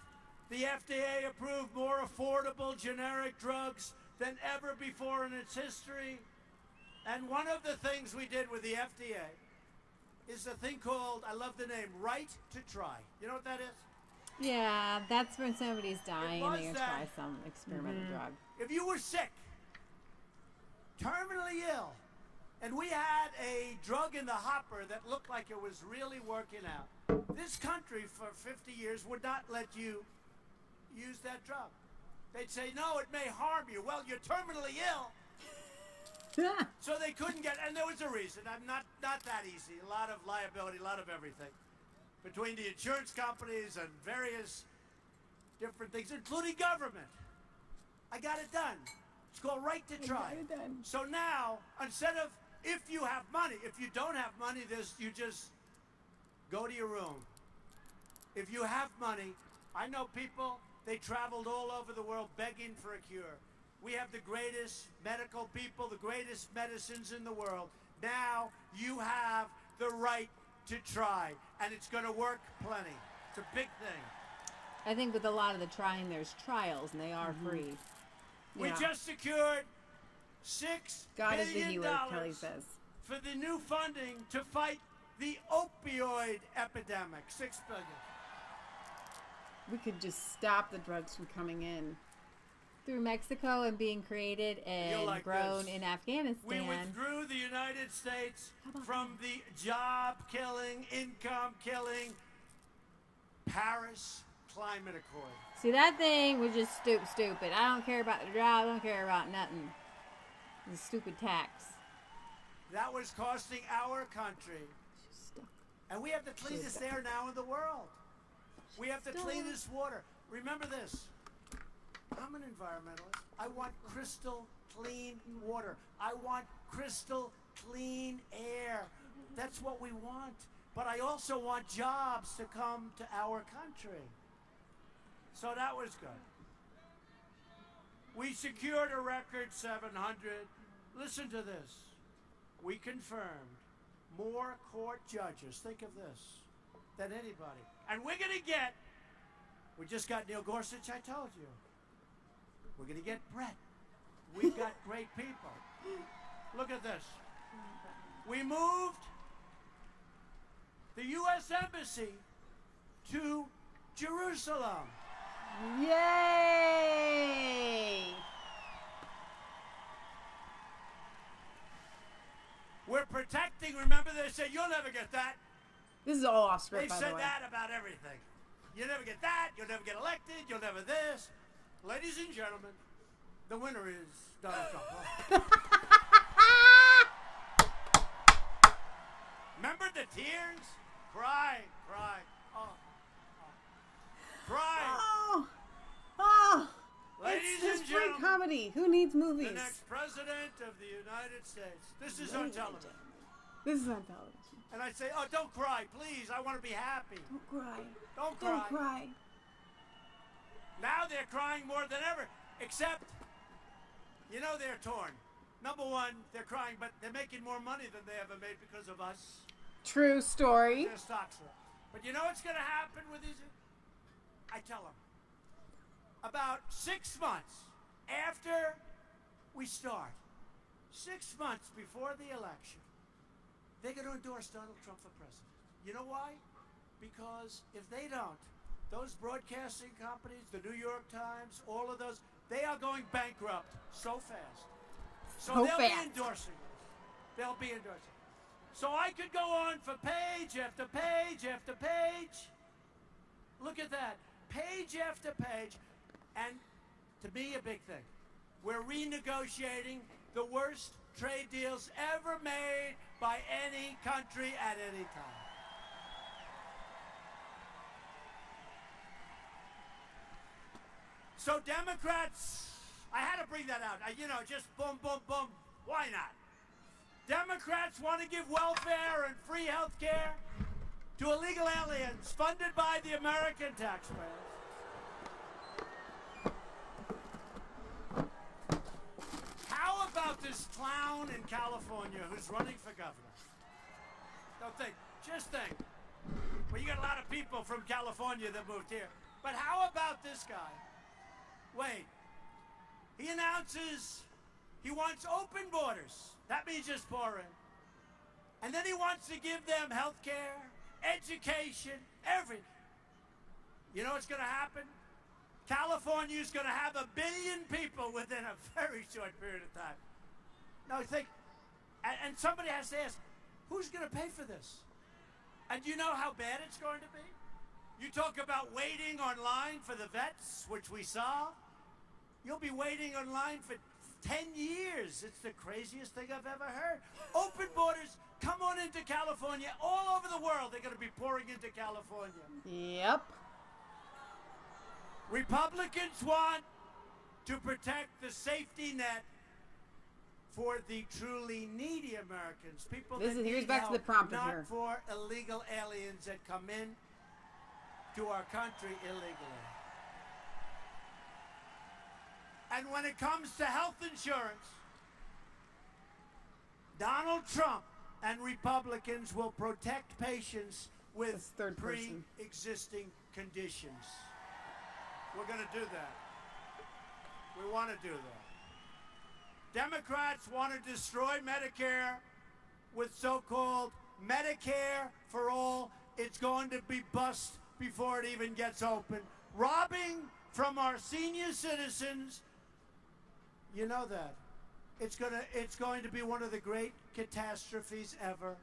the FDA approved more affordable generic drugs than ever before in its history. And one of the things we did with the FDA is a thing called, I love the name, Right to Try. You know what that is? Yeah, that's when somebody's dying and was they're going to that- try some experimental drug. If you were sick, terminally ill, and we had a drug in the hopper that looked like it was really working out, this country for 50 years would not let you use that drug. They'd say, no, it may harm you. Well, you're terminally ill. So they couldn't get, and there was a reason. I'm not that easy. A lot of liability, a lot of everything. Between the insurance companies and various different things, including government. I got it done. It's called Right to Try. got it done. So now, instead of if you have money, if you don't have money, you just go to your room. If you have money, I know people, they traveled all over the world begging for a cure. We have the greatest medical people, the greatest medicines in the world. Now you have the right to try, and it's going to work plenty. It's a big thing. I think with a lot of the trying, there's trials, and they are free. We just secured $6 God is the billion healer, Kelly says. for the new funding to fight the opioid epidemic. $6 billion. We could just stop the drugs from coming in. Through Mexico and being created and like grown this. in Afghanistan. We withdrew the United States from the job-killing, income-killing Paris Climate Accord. See, that thing was just stupid. I don't care about the job. I don't care about nothing. It's a stupid tax. That was costing our country. And we have the cleanest air now in the world. We have the cleanest water. Remember this. I'm an environmentalist. I want crystal clean water. I want crystal clean air. That's what we want. But I also want jobs to come to our country. So that was good. We secured a record 700. Listen to this. We confirmed more court judges, think of this, than anybody. And we're going to get, we just got Neil Gorsuch, I told you. We're going to get Brett. We've got great people. Look at this. We moved the U.S. Embassy to Jerusalem. Yay! We're protecting, remember they said, you'll never get that. This is all off script, They've by the said way. that about everything. You'll never get that, you'll never get elected, you'll never this. Ladies and gentlemen, the winner is Donald Trump. Remember the tears? Cry. Oh. Cry. Oh! Ladies It's and just free gentlemen, comedy. Who needs movies? the next president of the United States. This is on television. This is on television. And I say, oh, don't cry, please. I want to be happy. Don't cry. Don't cry. Don't cry. Now they're crying more than ever, except, you know, they're torn. Number one, they're crying, but they're making more money than they ever made because of us. True story. Their stocks are up. But you know what's going to happen with these? I tell them. About 6 months after we start, 6 months before the election, they're going to endorse Donald Trump for president. You know why? Because if they don't, those broadcasting companies, the New York Times, all of those, they are going bankrupt so fast. So they'll be endorsing us. They'll be endorsing. So I could go on for page after page after page. Look at that. Page after page. And to me, a big thing. We're renegotiating the worst trade deals ever made by any country at any time. So Democrats, I had to bring that out. Just boom, boom, boom. Why not? Democrats want to give welfare and free health care to illegal aliens funded by the American taxpayers. How about this clown in California who's running for governor? Don't think. Just think. Well, you got a lot of people from California that moved here. But how about this guy? Wait. He announces he wants open borders. That means just pour in. And then he wants to give them health care, education, everything. You know what's going to happen? California is going to have 1 billion people within a very short period of time. Now think, and somebody has to ask, who's going to pay for this? And do you know how bad it's going to be? You talk about waiting online for the vets, which we saw. You'll be waiting online for 10 years. It's the craziest thing I've ever heard. Open borders, come on into California. All over the world, they're going to be pouring into California. Yep. Republicans want to protect the safety net for the truly needy Americans. People that need here's back to help, the prompter not here. for illegal aliens that come in to our country illegally. And when it comes to health insurance, Donald Trump and Republicans will protect patients with That's third person. pre-existing conditions. We're going to do that. We want to do that. Democrats want to destroy Medicare with so-called Medicare for all. It's going to be bust before it even gets open. Robbing from our senior citizens, you know that. It's going to be one of the great catastrophes ever.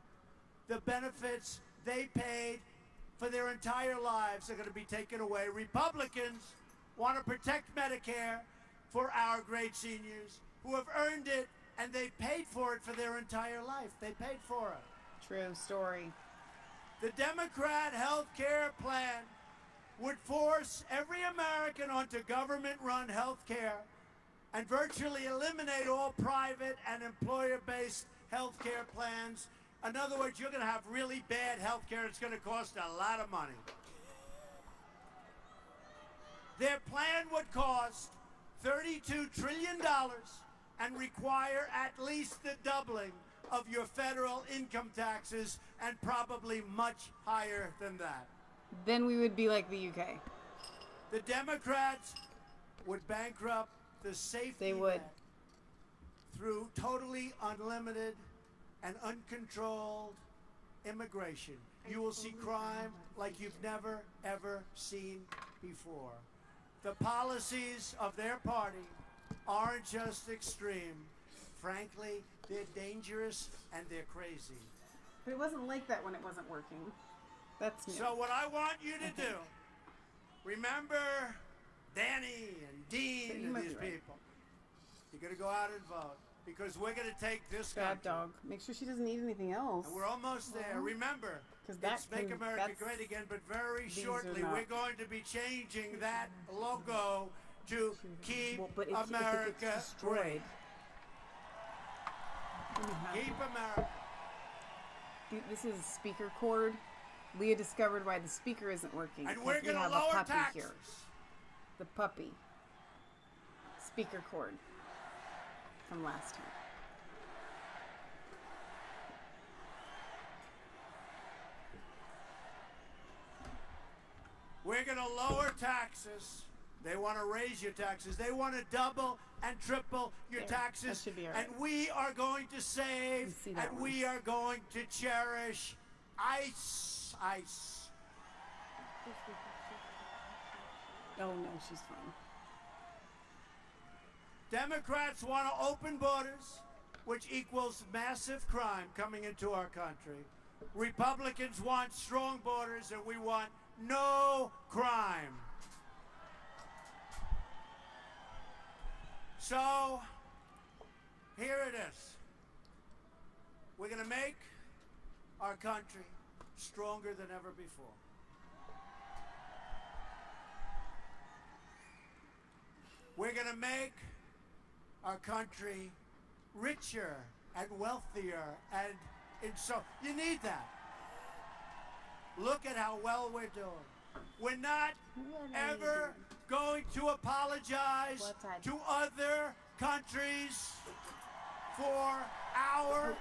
The benefits they paid for their entire lives are going to be taken away. Republicans want to protect Medicare for our great seniors who have earned it, and they paid for it for their entire life. They paid for it. True story. The Democrat health care plan would force every American onto government-run health care and virtually eliminate all private and employer-based health care plans. In other words, you're going to have really bad health care. It's going to cost a lot of money. Their plan would cost $32 trillion and require at least the doubling of your federal income taxes, and probably much higher than that. Then we would be like the UK. The Democrats would bankrupt the safety They would. net through totally unlimited and uncontrolled immigration. You will see crime like you've never, ever seen before. The policies of their party aren't just extreme. Frankly, they're dangerous and they're crazy. But it wasn't like that when it wasn't working. That's new. So what I want you to do, remember Danny and Dean and these people. You're going to go out and vote because we're going to take this country. Bad dog. Make sure she doesn't need anything else. And we're almost there. Remember, that it's Make America Great Again, but very shortly we're going to be changing that logo to Keep but if America it's destroyed, Great. Keep America. Dude, this is a speaker cord. Leah discovered why the speaker isn't working. And because we're we going to have lower a puppy taxes. here. The puppy. Speaker cord. From last time. We're going to lower taxes. They want to raise your taxes. They want to double and triple your There. taxes. That should be all right. And we are going to save, You see that and one. we are going to cherish ICE. Oh no, she's fine. Democrats want to open borders, which equals massive crime coming into our country. Republicans want strong borders, and we want no crime. So, here it is. We're going to make our country stronger than ever before. We're going to make our country richer and wealthier, and so you need that. Look at how well we're doing. We're not ever going to apologize to other countries for our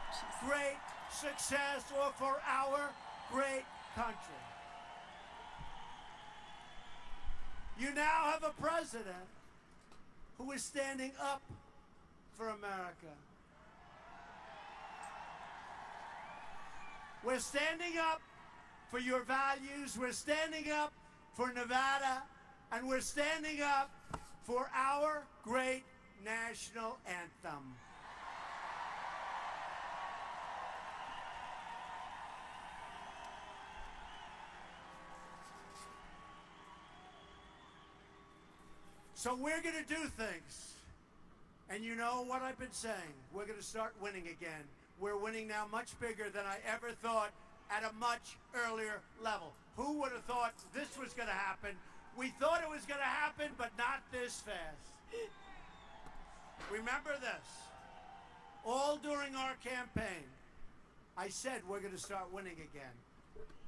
great success or for our great country. You now have a president who is standing up for America. We're standing up for your values. We're standing up for Nevada. And we're standing up for our great national anthem. So we're going to do things. And you know what I've been saying. We're going to start winning again. We're winning now much bigger than I ever thought at a much earlier level. Who would have thought this was going to happen? We thought it was going to happen, but not this fast. Remember this. All during our campaign, I said we're going to start winning again.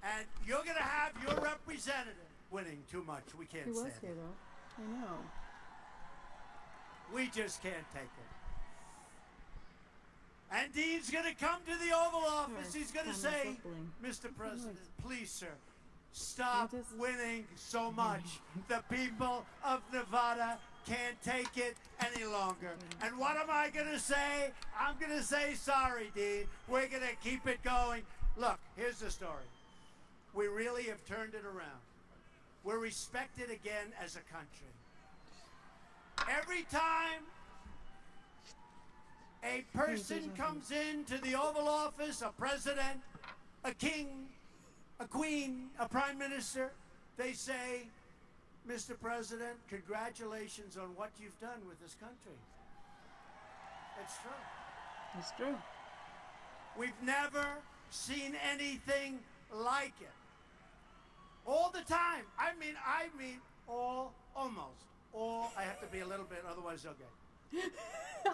And you're going to have your representative winning too much. We can't He was stand here it. though. I know. We just can't take it. And Dean's going to come to the Oval Office. He's going to say, Mr. President, please, sir, stop winning so much. The people of Nevada can't take it any longer. And what am I going to say? I'm going to say, sorry, Dean. We're going to keep it going. Look, here's the story. We really have turned it around. We're respected again as a country. Every time a person comes into the Oval Office, a president, a king, a queen, a prime minister, they say, Mr. President, congratulations on what you've done with this country. It's true. It's true. We've never seen anything like it. All the time. I mean, almost all. I have to be a little bit, otherwise okay.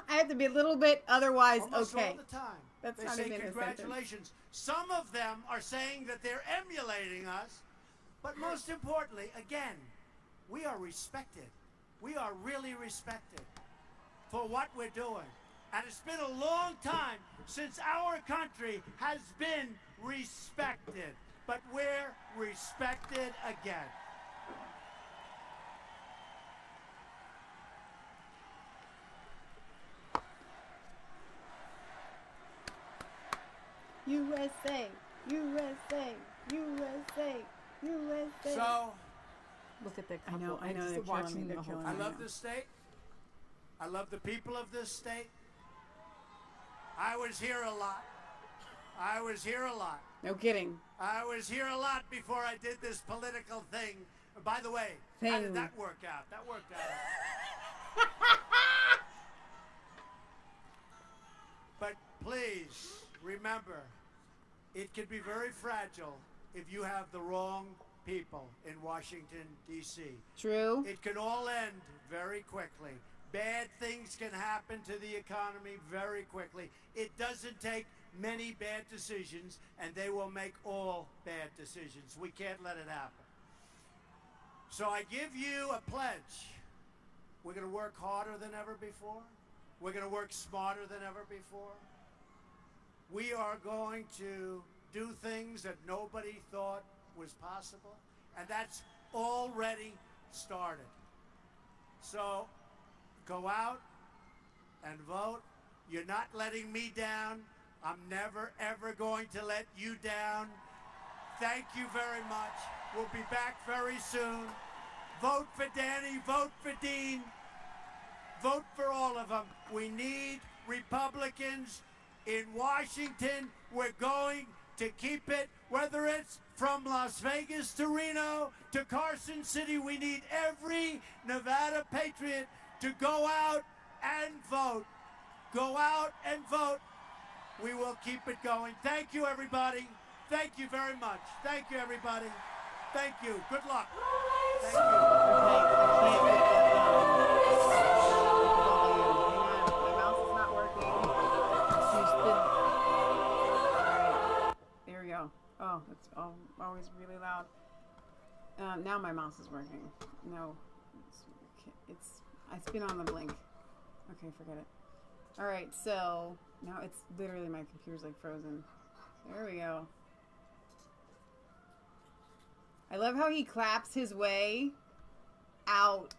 I have to be a little bit, otherwise Almost okay. all the time. That's they not say even a congratulations. Some of them are saying that they're emulating us, but most importantly, again, we are respected. We are really respected for what we're doing. And it's been a long time since our country has been respected. But we're respected again. USA, USA, USA, USA. So, Look at the I couple. know, just they're watching killing me, the they're whole killing I thing. love this state. I love the people of this state. I was here a lot. I was here a lot. No kidding. I was here a lot before I did this political thing. By the way, how did that work out? That worked out. But please remember, it can be very fragile if you have the wrong people in Washington, D.C. True. It can all end very quickly. Bad things can happen to the economy very quickly. It doesn't take many bad decisions, and they will make all bad decisions. We can't let it happen. So I give you a pledge. We're going to work harder than ever before. We're going to work smarter than ever before. We are going to do things that nobody thought was possible, and that's already started. So go out and vote. You're not letting me down. I'm never, ever going to let you down. Thank you very much. We'll be back very soon. Vote for Danny. Vote for Dean. Vote for all of them. We need Republicans in Washington. We're going to keep it, whether it's from Las Vegas to Reno to Carson City. We need every Nevada patriot to go out and vote. Go out and vote. We will keep it going. Thank you, everybody. Thank you very much. Thank you, everybody. Thank you. Good luck. Thank you. My mouse is not working. There we go. Oh, it's always really loud. Now my mouse is working. No, I spin on the blink. Okay, forget it. All right, so now it's literally my computer's like frozen. There we go. I love how he claps his way out.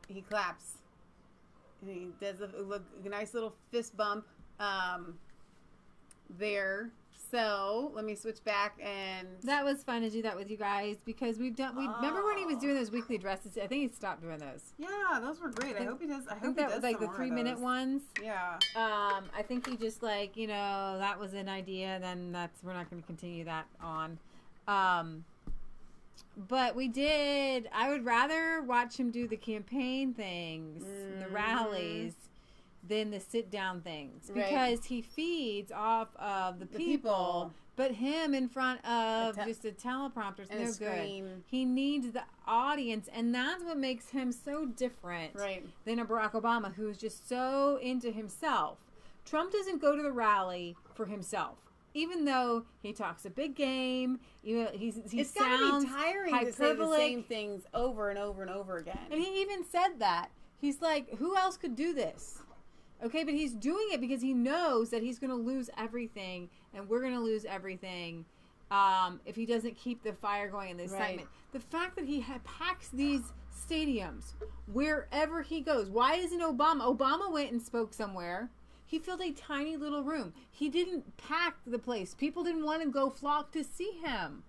He claps. And he does a nice little fist bump there. So let me switch back, and That was fun to do that with you guys because we remember when he was doing those weekly dresses. I think he stopped doing those. yeah, those were great. I hope he does. I hope he that does was like some the more 3-minute of those. ones. Yeah. I think he just that was an idea. Then we're not going to continue that on. But we did. I would rather watch him do the campaign things, the rallies, than the sit down things because he feeds off of the people. But him in front of just a teleprompter is no good. He needs the audience, and that's what makes him so different than a Barack Obama, who's just so into himself. Trump doesn't go to the rally for himself. Even though he talks a big game, he it's sounds gotta be tiring hyperbolic. to say the same things over and over and over again. And he even said that. He's like, who else could do this? Okay, but he's doing it because he knows that he's going to lose everything, and we're going to lose everything if he doesn't keep the fire going in the excitement. The fact that he packs these stadiums wherever he goes. Why isn't Obama? Obama went and spoke somewhere. He filled a tiny little room. He didn't pack the place. People didn't want to go flock to see him.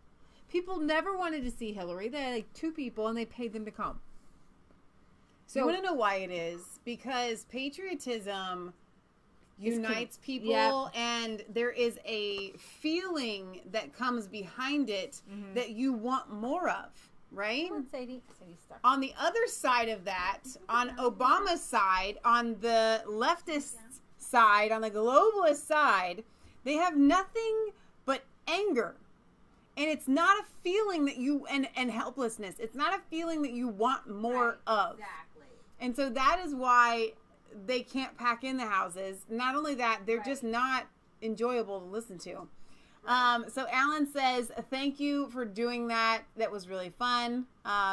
People never wanted to see Hillary. They had like 2 people, and they paid them to come. So you want to know why it is? Because patriotism unites people, and there is a feeling that comes behind it that you want more of, right? Come on, Sadie. Sadie's stuck. On the other side of that, on Obama's side, on the leftist side, on the globalist side, they have nothing but anger. And it's not a feeling that you, and helplessness. It's not a feeling that you want more of. Exactly. And so that is why they can't pack in the houses. Not only that, they're just not enjoyable to listen to. So Alan says, thank you for doing that. That was really fun.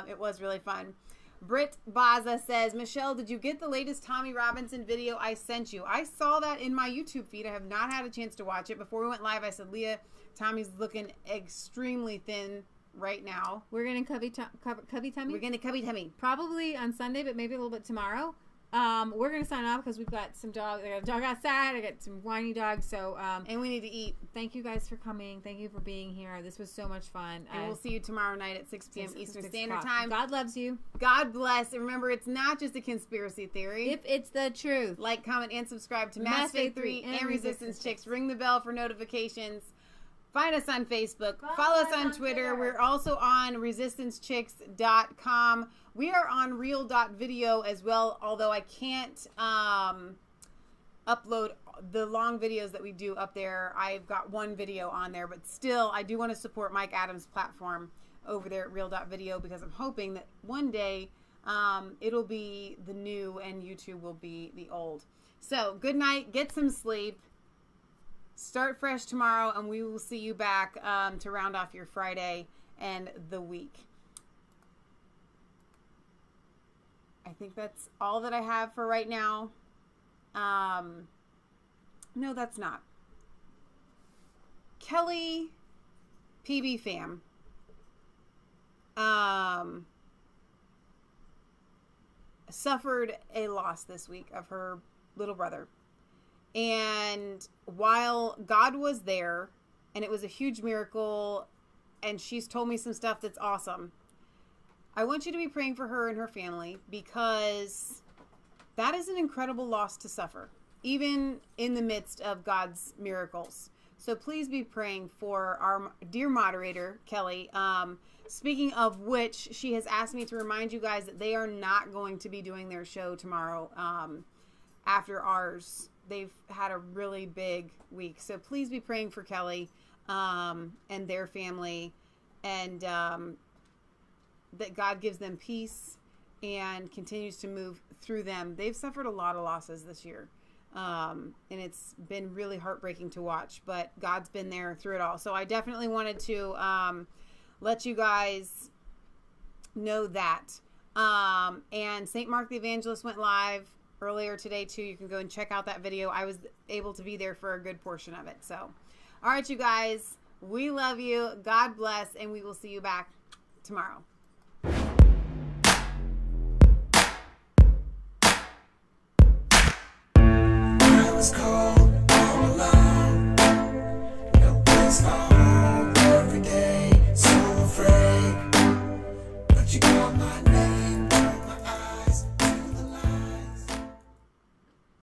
It was really fun. Britt Baza says, Michelle, did you get the latest Tommy Robinson video I sent you? I saw that in my YouTube feed. I have not had a chance to watch it. Before we went live, I said, Leah, Tommy's looking extremely thin right now. We're going to cubby tummy? We're going to cubby tummy. Probably on Sunday, but maybe a little bit tomorrow. We're going to sign off because we've got some dogs. I got a dog outside. I got some whiny dogs. So, and we need to eat. Thank you guys for coming. Thank you for being here. This was so much fun. And we'll see you tomorrow night at 6 p.m. Eastern Standard Time. God loves you. God bless. And remember, it's not just a conspiracy theory. If it's the truth. Like, comment, and subscribe to Mass Faith 3 and Resistance Chicks. Ring the bell for notifications. Find us on Facebook. Follow us on Twitter. We're also on resistancechicks.com. We are on real.video as well, although I can't upload the long videos that we do up there. I've got one video on there, but still, I do want to support Mike Adams' platform over there at real.video because I'm hoping that one day it'll be the new and YouTube will be the old. So, good night. Get some sleep. Start fresh tomorrow, and we will see you back to round off your Friday and the week. I think that's all that I have for right now. No, that's not. Kelly PB fam. Suffered a loss this week of her little brother. And while God was there, and it was a huge miracle, and she's told me some stuff that's awesome, I want you to be praying for her and her family, because that is an incredible loss to suffer, even in the midst of God's miracles. So please be praying for our dear moderator, Kelly. Speaking of which, she has asked me to remind you guys that they are not going to be doing their show tomorrow after ours. They've had a really big week. So please be praying for Kelly and their family, and that God gives them peace and continues to move through them. They've suffered a lot of losses this year. And it's been really heartbreaking to watch, but God's been there through it all. So I definitely wanted to let you guys know that. And St. Mark the Evangelist went live earlier today too. You can go and check out that video. I was able to be there for a good portion of it. So, all right, you guys, we love you. God bless, and we will see you back tomorrow. I was cold.